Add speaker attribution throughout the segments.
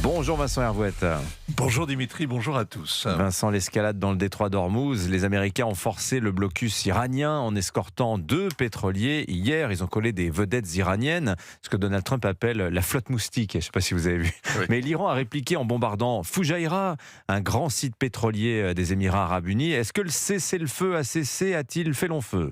Speaker 1: Bonjour Vincent Hervouette.
Speaker 2: Bonjour Dimitri, bonjour à tous.
Speaker 1: Vincent, l'escalade dans le détroit d'Ormuz. Les Américains ont forcé le blocus iranien en escortant 2 pétroliers. Hier, ils ont collé des vedettes iraniennes, ce que Donald Trump appelle la flotte moustique. Je ne sais pas si vous avez vu.
Speaker 2: Oui.
Speaker 1: Mais l'Iran a répliqué en bombardant Fujairah, un grand site pétrolier des Émirats arabes unis. Est-ce que le cessez-le-feu a cessé? A-t-il fait long feu?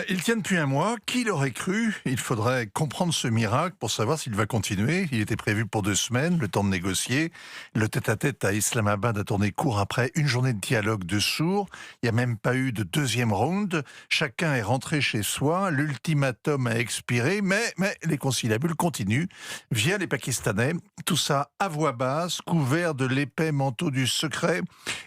Speaker 2: Il tient depuis un mois. Qui l'aurait cru? Il faudrait comprendre ce miracle pour savoir s'il va continuer. Il était prévu pour 2 semaines, le temps de négocier. Le tête-à-tête à Islamabad a tourné court après une journée de dialogue de sourds. Il n'y a même pas eu de deuxième round. Chacun est rentré chez soi. L'ultimatum a expiré, mais les conciliabules continuent via les Pakistanais. Tout ça à voix basse, couvert de l'épais manteau du secret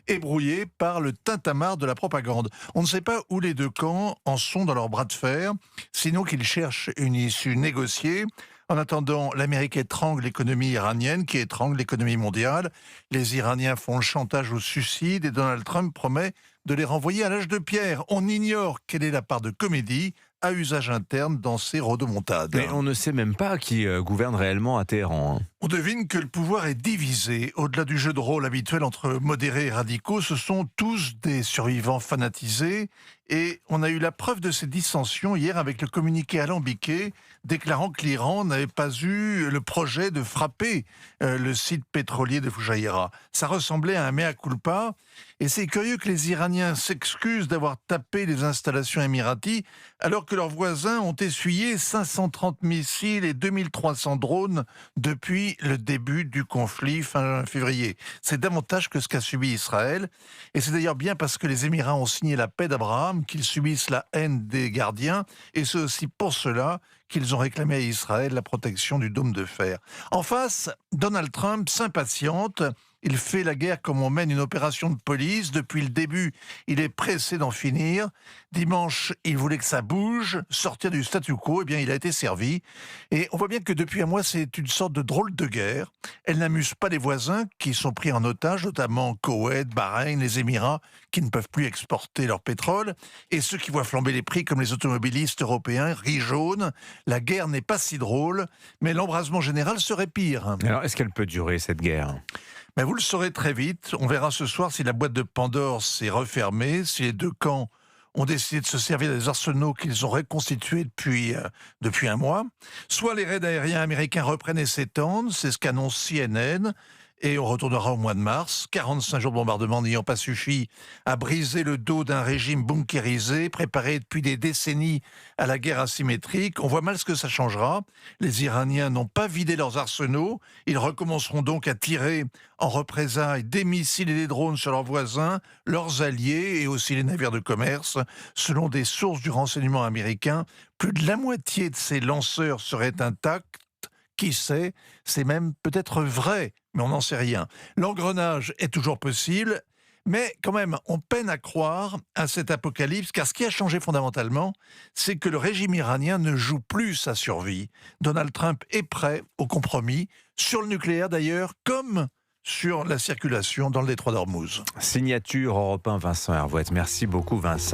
Speaker 2: et brouillé par le tintamarre de la propagande. On ne sait pas où les deux camps en sont dans leur bras de fer, sinon qu'ils cherchent une issue négociée. En attendant, l'Amérique étrangle l'économie iranienne, qui étrangle l'économie mondiale. Les Iraniens font le chantage au suicide et Donald Trump promet de les renvoyer à l'âge de pierre. On ignore quelle est la part de comédie à usage interne dans ces rodomontades.
Speaker 1: Mais on ne sait même pas qui gouverne réellement à Téhéran.
Speaker 2: On devine que le pouvoir est divisé. Au-delà du jeu de rôle habituel entre modérés et radicaux, ce sont tous des survivants fanatisés. Et on a eu la preuve de ces dissensions hier avec le communiqué alambiqué déclarant que l'Iran n'avait pas eu le projet de frapper le site pétrolier de Fujairah. Ça ressemblait à un mea culpa. Et c'est curieux que les Iraniens s'excusent d'avoir tapé les installations émiraties alors que leurs voisins ont essuyé 530 missiles et 2300 drones depuis le début du conflit fin février. C'est davantage que ce qu'a subi Israël. Et c'est d'ailleurs bien parce que les Émirats ont signé la paix d'Abraham qu'ils subissent la haine des gardiens. Et c'est aussi pour cela qu'ils ont réclamé à Israël la protection du dôme de fer. En face, Donald Trump s'impatiente. Il fait la guerre comme on mène une opération de police. Depuis le début, il est pressé d'en finir. Dimanche, il voulait que ça bouge, sortir du statu quo. Eh bien, il a été servi. Et on voit bien que depuis un mois, c'est une sorte de drôle de guerre. Elle n'amuse pas les voisins qui sont pris en otage, notamment Koweït, Bahreïn, les Émirats, qui ne peuvent plus exporter leur pétrole. Et ceux qui voient flamber les prix, comme les automobilistes européens, rient jaune. La guerre n'est pas si drôle, mais l'embrasement général serait pire.
Speaker 1: Alors, est-ce qu'elle peut durer, cette guerre?
Speaker 2: Mais vous le saurez très vite. On verra ce soir si la boîte de Pandore s'est refermée, si les deux camps ont décidé de se servir des arsenaux qu'ils ont reconstitués depuis un mois. Soit les raids aériens américains reprennent et s'étendent, c'est ce qu'annonce CNN, et on retournera au mois de mars. 45 jours de bombardement n'ayant pas suffi à briser le dos d'un régime bunkérisé, préparé depuis des décennies à la guerre asymétrique. On voit mal ce que ça changera. Les Iraniens n'ont pas vidé leurs arsenaux. Ils recommenceront donc à tirer en représailles des missiles et des drones sur leurs voisins, leurs alliés et aussi les navires de commerce. Selon des sources du renseignement américain, plus de la moitié de ces lanceurs seraient intacts. Qui sait, c'est même peut-être vrai, mais on n'en sait rien. L'engrenage est toujours possible, mais quand même, on peine à croire à cet apocalypse, car ce qui a changé fondamentalement, c'est que le régime iranien ne joue plus sa survie. Donald Trump est prêt au compromis, sur le nucléaire d'ailleurs, comme sur la circulation dans le détroit d'Ormuz.
Speaker 1: Signature Europe 1, Vincent Hervouette. Merci beaucoup Vincent.